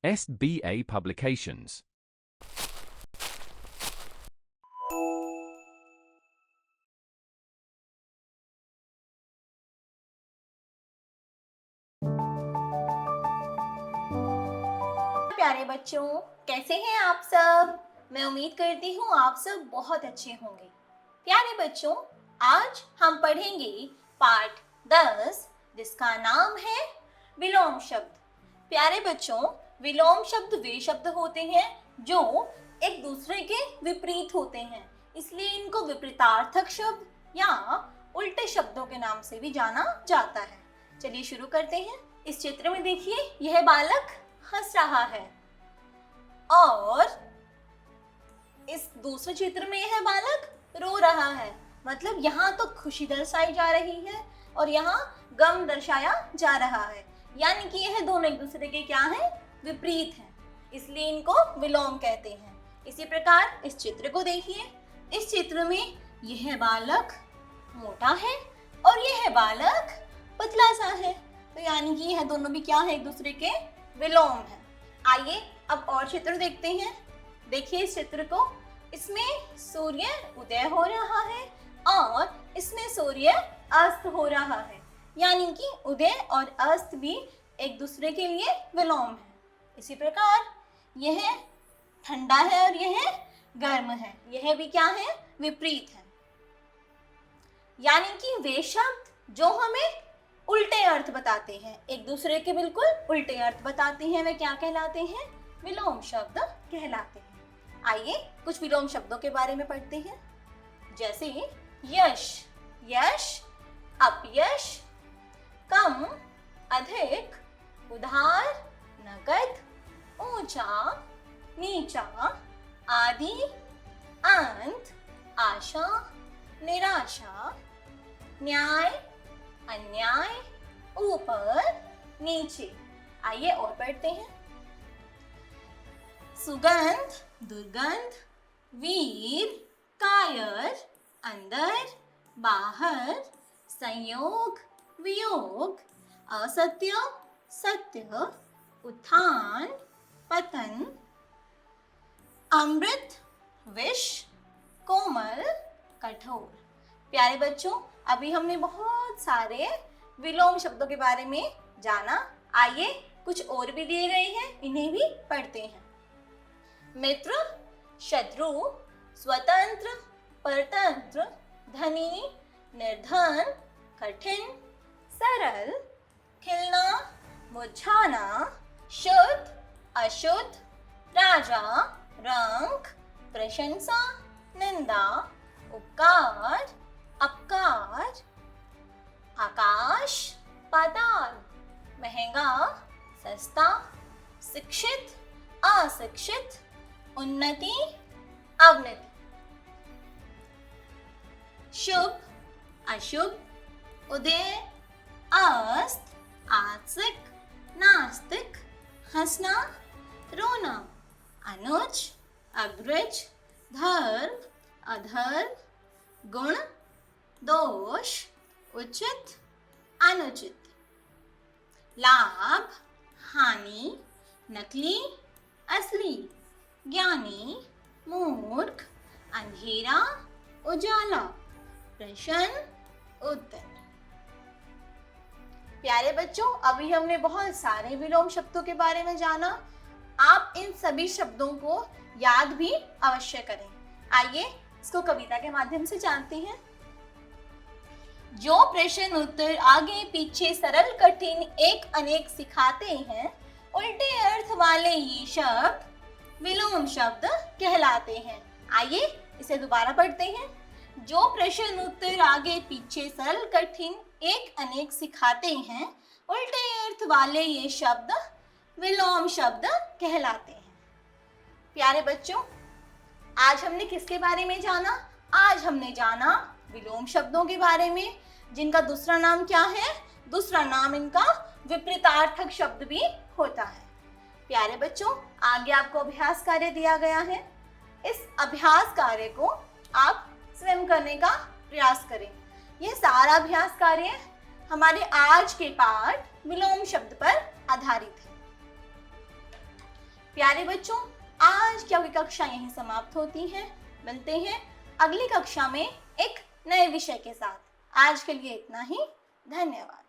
SBA Publications. प्यारे बच्चों, कैसे हैं आप सब? मैं उम्मीद करती हूँ आप सब बहुत अच्छे होंगे। प्यारे बच्चों, आज हम पढ़ेंगे पाठ 10 जिसका नाम है विलोम शब्द। प्यारे बच्चों, विलोम शब्द वे शब्द होते हैं जो एक दूसरे के विपरीत होते हैं, इसलिए इनको विपरीतार्थक शब्द या उल्टे शब्दों के नाम से भी जाना जाता है। चलिए शुरू करते हैं। इस चित्र में देखिए, यह बालक हंस रहा है और इस दूसरे चित्र में यह बालक रो रहा है। मतलब यहाँ तो खुशी दर्शाई जा रही है और यहाँ गम दर्शाया जा रहा है, यानी कि यह दोनों एक दूसरे के क्या हैं? विपरीत हैं, इसलिए इनको विलोम कहते हैं। इसी प्रकार इस चित्र को देखिए। इस चित्र में यह बालक मोटा है और यह बालक पतला सा है, तो यानी कि यह दोनों भी क्या है? एक दूसरे के विलोम है। आइए अब और चित्र देखते हैं। देखिए इस चित्र को, इसमें सूर्य उदय हो रहा है और इसमें सूर्य अस्त हो रहा है, यानी कि उदय और अस्त भी एक दूसरे के लिए विलोम है। इसी प्रकार यह ठंडा है और यह गर्म है, यह भी क्या है? विपरीत है। यानी कि वे शब्द जो हमें उल्टे अर्थ बताते हैं, एक दूसरे के बिल्कुल उल्टे अर्थ बताते हैं, वे क्या कहलाते हैं? विलोम शब्द कहलाते हैं। आइए कुछ विलोम शब्दों के बारे में पढ़ते हैं। जैसे यश, यश, अपयश, कम, अधिक, उधार, नगद, ऊंचा, नीचा, आदि, अंत, आशा, निराशा, न्याय, अन्याय, ऊपर, नीचे। आइए और पढ़ते हैं। सुगंध, दुर्गंध, वीर, कायर, अंदर, बाहर, संयोग, वियोग, असत्य, सत्य, उत्थान, पतन, अमृत, विष, कोमल, कठोर। प्यारे बच्चों, अभी हमने बहुत सारे विलोम शब्दों के बारे में जाना। आइए कुछ और भी दिए गए हैं, इन्हें भी पढ़ते हैं। मित्र, शत्रु, स्वतंत्र, परतंत्र, धनी, निर्धन, कठिन, सरल, खिलना, मुरझाना, शुद्ध, अशुद्ध, राजा, रंग, प्रशंसा, निंदा, उपकार, अपकार, आकाश, पाताल, महंगा, सस्ता, शिक्षित, अशिक्षित, उन्नति, अवनति, शुभ, अशुभ, उदय, अस्त, आस्तिक, नास्तिक, हंसना, रोना, अनुज, अग्रज, धर्म, अधर्म, गुण, दोष, उचित, अनुचित, लाभ, हानि, नकली, असली, ज्ञानी, मूर्ख, अंधेरा, उजाला, प्रश्न, उत्तर। प्यारे बच्चों, अभी हमने बहुत सारे विलोम शब्दों के बारे में जाना। आप इन सभी शब्दों को याद भी अवश्य करें। आइए इसको कविता के माध्यम से जानते हैं। जो प्रश्न उत्तर आगे पीछे सरल कठिन एक अनेक सिखाते हैं, उल्टे अर्थ वाले ये शब्द विलोम शब्द कहलाते हैं। आइए इसे दोबारा पढ़ते हैं। जो प्रश्न उत्तर आगे पीछे सरल कठिन एक अनेक सिखाते हैं, उल्टे अर्थ वाले ये शब्द विलोम शब्द कहलाते हैं। प्यारे बच्चों, आज हमने किसके बारे में जाना? आज हमने जाना विलोम शब्दों के बारे में, जिनका दूसरा नाम क्या है? दूसरा नाम इनका विपरीतार्थक शब्द भी होता है। प्यारे बच्चों, आगे आपको अभ्यास कार्य दिया गया है। इस अभ्यास कार्य को आप स्वयं करने का प्रयास करें। यह सारा अभ्यास कार्य हमारे आज के पाठ विलोम शब्द पर आधारित है। प्यारे बच्चों, आज की आपकी कक्षा यहीं समाप्त होती है। मिलते हैं अगली कक्षा में एक नए विषय के साथ। आज के लिए इतना ही। धन्यवाद।